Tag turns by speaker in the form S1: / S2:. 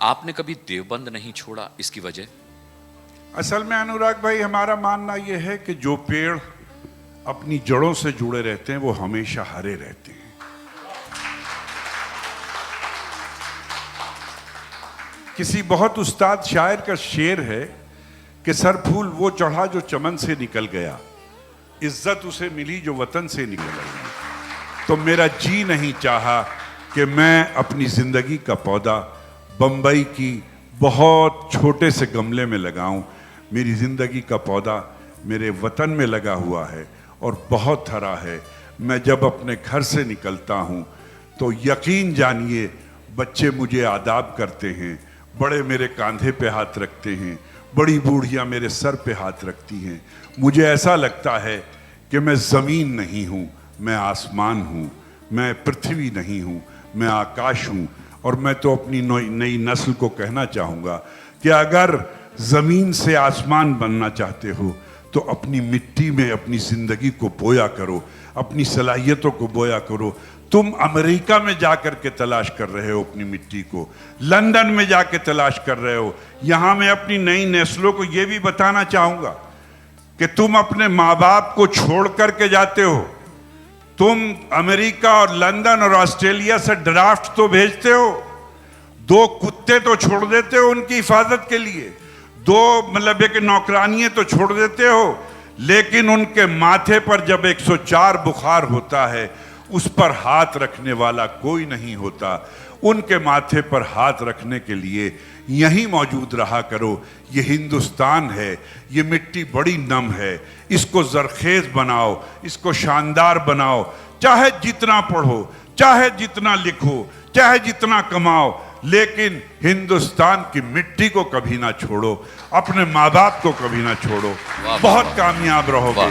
S1: आपने कभी देवबंद नहीं छोड़ा, इसकी वजह?
S2: असल में अनुराग भाई, हमारा मानना यह है कि जो पेड़ अपनी जड़ों से जुड़े रहते हैं वो हमेशा हरे रहते हैं। किसी बहुत उस्ताद शायर का शेर है कि सर फूल वो चढ़ा जो चमन से निकल गया, इज्जत उसे मिली जो वतन से निकल गई। तो मेरा जी नहीं चाहा कि मैं अपनी जिंदगी का पौधा बंबई की बहुत छोटे से गमले में लगाऊं। मेरी जिंदगी का पौधा मेरे वतन में लगा हुआ है और बहुत हरा है। मैं जब अपने घर से निकलता हूं तो यकीन जानिए बच्चे मुझे आदाब करते हैं, बड़े मेरे कंधे पे हाथ रखते हैं, बड़ी बूढ़ियां मेरे सर पे हाथ रखती हैं। मुझे ऐसा लगता है कि मैं ज़मीन नहीं हूँ, मैं आसमान हूँ, मैं पृथ्वी नहीं हूँ, मैं आकाश हूँ। और मैं तो अपनी नई नस्ल को कहना चाहूँगा कि अगर ज़मीन से आसमान बनना चाहते हो तो अपनी मिट्टी में अपनी ज़िंदगी को बोया करो, अपनी सलाहियतों को बोया करो। तुम अमेरिका में जाकर के तलाश कर रहे हो अपनी मिट्टी को, लंदन में जाके तलाश कर रहे हो। यहाँ मैं अपनी नई नस्लों को ये भी बताना चाहूँगा कि तुम अपने माँ बाप को छोड़ करके जाते हो। तुम अमेरिका और लंदन और ऑस्ट्रेलिया से ड्राफ्ट तो भेजते हो, 2 कुत्ते तो छोड़ देते हो उनकी हिफाजत के लिए, 2 मतलब एक नौकरानियां तो छोड़ देते हो, लेकिन उनके माथे पर जब 104 बुखार होता है उस पर हाथ रखने वाला कोई नहीं होता। उनके माथे पर हाथ रखने के लिए यहीं मौजूद रहा करो। ये हिंदुस्तान है, ये मिट्टी बड़ी नम है, इसको जरखेज बनाओ, इसको शानदार बनाओ। चाहे जितना पढ़ो, चाहे जितना लिखो, चाहे जितना कमाओ, लेकिन हिंदुस्तान की मिट्टी को कभी ना छोड़ो, अपने माँ बाप को कभी ना छोड़ो। बहुत कामयाब रहोगे।